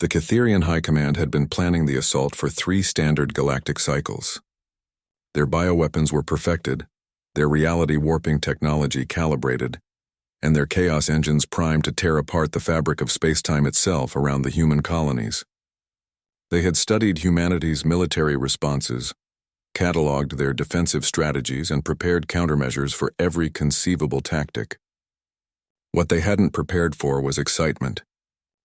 The Catherian High Command had been planning the assault for 3 standard galactic cycles. Their bioweapons were perfected, their reality-warping technology calibrated, and their chaos engines primed to tear apart the fabric of space-time itself around the human colonies. They had studied humanity's military responses, cataloged their defensive strategies, and prepared countermeasures for every conceivable tactic. What they hadn't prepared for was excitement.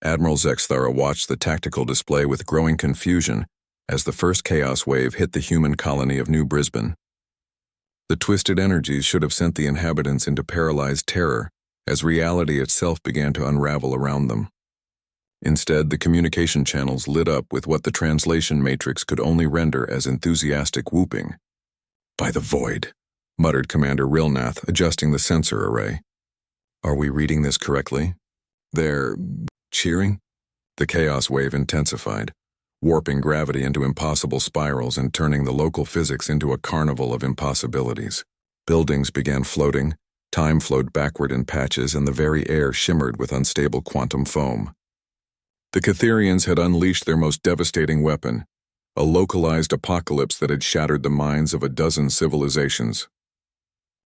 Admiral Zexthara watched the tactical display with growing confusion as the first chaos wave hit the human colony of New Brisbane. The twisted energies should have sent the inhabitants into paralyzed terror as reality itself began to unravel around them. Instead, the communication channels lit up with what the translation matrix could only render as enthusiastic whooping. "By the void," muttered Commander Rilnath, adjusting the sensor array. "Are we reading this correctly? They're cheering?" The chaos wave intensified, warping gravity into impossible spirals and turning the local physics into a carnival of impossibilities. Buildings began floating, time flowed backward in patches, and the very air shimmered with unstable quantum foam. The Catherians had unleashed their most devastating weapon, a localized apocalypse that had shattered the minds of a dozen civilizations.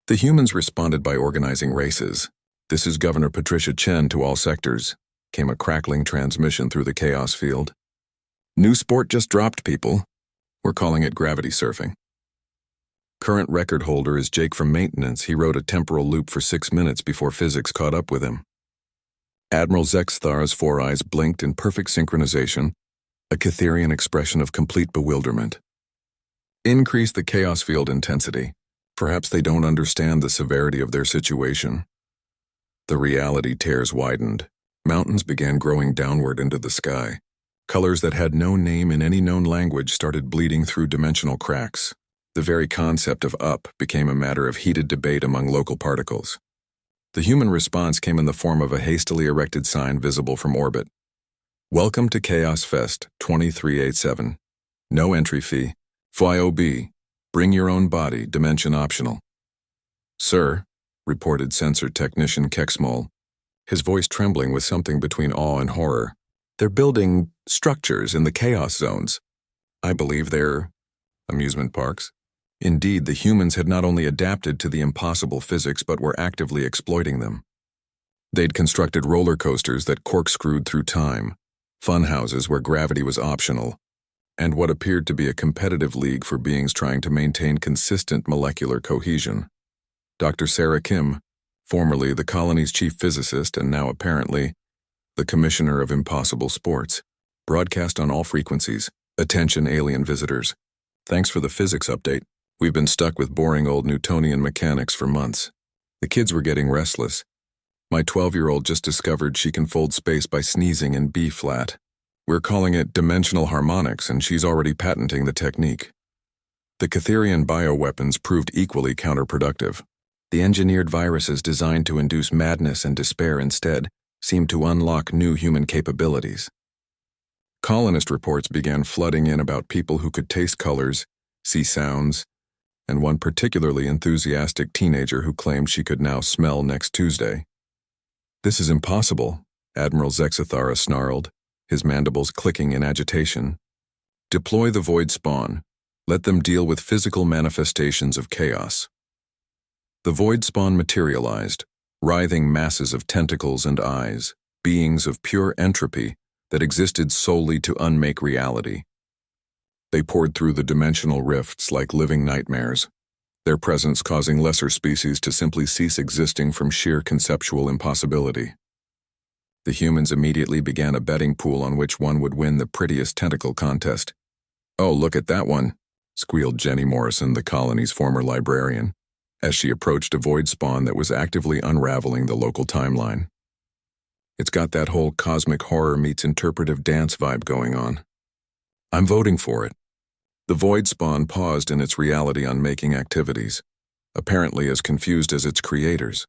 The humans responded by organizing races. "This is Governor Patricia Chen to all sectors," came a crackling transmission through the chaos field. "New sport just dropped, people. We're calling it gravity surfing." Current record holder is Jake from maintenance. He rode a temporal loop for 6 minutes before physics caught up with him. Admiral Zexthara's 4 eyes blinked in perfect synchronization, a Catherian expression of complete bewilderment. "Increase the chaos field intensity. Perhaps they don't understand the severity of their situation." The reality tears widened. Mountains began growing downward into the sky. Colors that had no name in any known language started bleeding through dimensional cracks. The very concept of up became a matter of heated debate among local particles. The human response came in the form of a hastily erected sign visible from orbit. "Welcome to Chaos Fest 2387. No entry fee. FYOB. Bring your own body, dimension optional." "Sir," reported sensor technician Kexmol, his voice trembling with something between awe and horror. "They're building structures in the chaos zones. I believe they're amusement parks." Indeed, the humans had not only adapted to the impossible physics but were actively exploiting them. They'd constructed roller coasters that corkscrewed through time, fun houses where gravity was optional, and what appeared to be a competitive league for beings trying to maintain consistent molecular cohesion. Dr. Sarah Kim, formerly the colony's chief physicist and now apparently the commissioner of impossible sports, broadcast on all frequencies, "Attention alien visitors. Thanks for the physics update. We've been stuck with boring old Newtonian mechanics for months. The kids were getting restless. My 12-year-old just discovered she can fold space by sneezing in B-flat. We're calling it dimensional harmonics, and she's already patenting the technique." The Catherian bioweapons proved equally counterproductive. The engineered viruses designed to induce madness and despair instead seemed to unlock new human capabilities. Colonist reports began flooding in about people who could taste colors, see sounds, and one particularly enthusiastic teenager who claimed she could now smell next Tuesday. "This is impossible," Admiral Zexthara snarled, his mandibles clicking in agitation. "Deploy the void spawn. Let them deal with physical manifestations of chaos." The void spawn materialized, writhing masses of tentacles and eyes, beings of pure entropy that existed solely to unmake reality. They poured through the dimensional rifts like living nightmares, their presence causing lesser species to simply cease existing from sheer conceptual impossibility. The humans immediately began a betting pool on which one would win the prettiest tentacle contest. "Oh, look at that one," squealed Jenny Morrison, the colony's former librarian, as she approached a void spawn that was actively unraveling the local timeline. "It's got that whole cosmic horror meets interpretive dance vibe going on. I'm voting for it." The void spawn paused in its reality-unmaking activities, apparently as confused as its creators.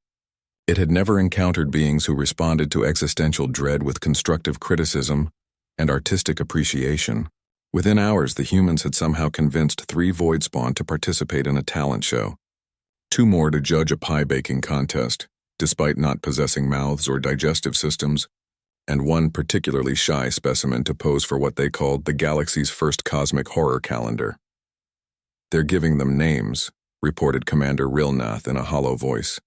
It had never encountered beings who responded to existential dread with constructive criticism and artistic appreciation. Within hours, the humans had somehow convinced 3 void spawn to participate in a talent show, 2 more to judge a pie baking contest, despite not possessing mouths or digestive systems, and one particularly shy specimen to pose for what they called the galaxy's first cosmic horror calendar. "They're giving them names," reported Commander Rilnath in a hollow voice.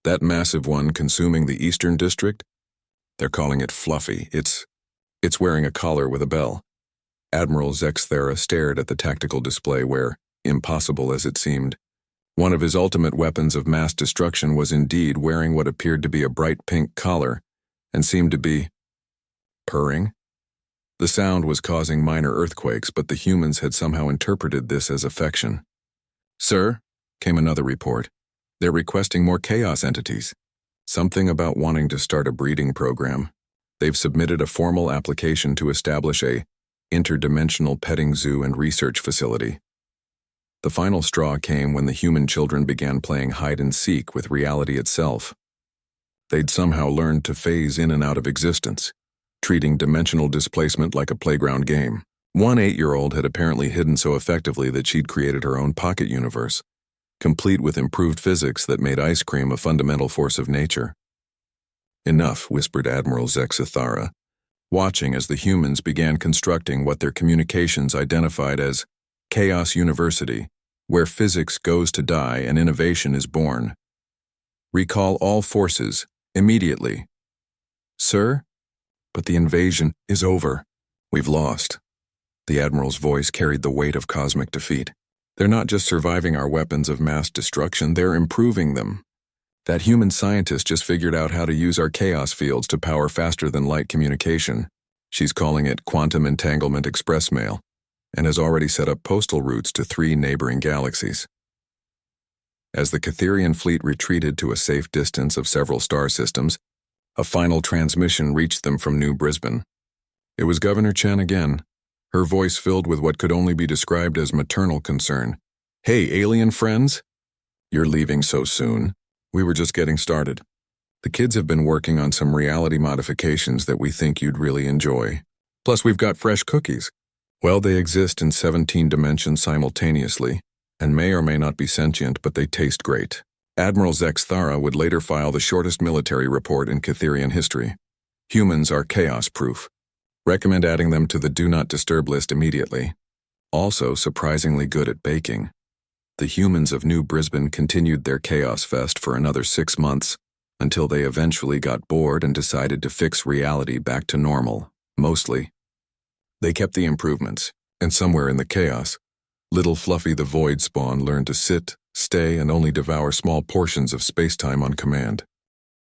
"That massive one consuming the Eastern District? They're calling it Fluffy. It's wearing a collar with a bell." Admiral Zexthera stared at the tactical display where, impossible as it seemed, one of his ultimate weapons of mass destruction was indeed wearing what appeared to be a bright pink collar and seemed to be purring. The sound was causing minor earthquakes, but the humans had somehow interpreted this as affection. "Sir," came another report, "they're requesting more chaos entities. Something about wanting to start a breeding program. They've submitted a formal application to establish a interdimensional petting zoo and research facility." The final straw came when the human children began playing hide-and-seek with reality itself. They'd somehow learned to phase in and out of existence, treating dimensional displacement like a playground game. One 8-year-old had apparently hidden so effectively that she'd created her own pocket universe, complete with improved physics that made ice cream a fundamental force of nature. "Enough," whispered Admiral Zexthara, watching as the humans began constructing what their communications identified as Chaos University, where physics goes to die and innovation is born. "Recall all forces, immediately." "Sir? But the invasion is over. We've lost." The Admiral's voice carried the weight of cosmic defeat. "They're not just surviving our weapons of mass destruction, they're improving them. That human scientist just figured out how to use our chaos fields to power faster-than-light communication. She's calling it Quantum Entanglement Express Mail, and has already set up postal routes to 3 neighboring galaxies." As the Catherian fleet retreated to a safe distance of several star systems, a final transmission reached them from New Brisbane. It was Governor Chen again, her voice filled with what could only be described as maternal concern. "Hey, alien friends? You're leaving so soon. We were just getting started. The kids have been working on some reality modifications that we think you'd really enjoy. Plus, we've got fresh cookies. Well, they exist in 17 dimensions simultaneously, and may or may not be sentient, but they taste great." Admiral Zexthara would later file the shortest military report in Catherian history. "Humans are chaos-proof. Recommend adding them to the Do Not Disturb list immediately. Also surprisingly good at baking." The humans of New Brisbane continued their chaos fest for another 6 months, until they eventually got bored and decided to fix reality back to normal, mostly. They kept the improvements, and somewhere in the chaos, little Fluffy the Void Spawn learned to sit, stay, and only devour small portions of space-time on command.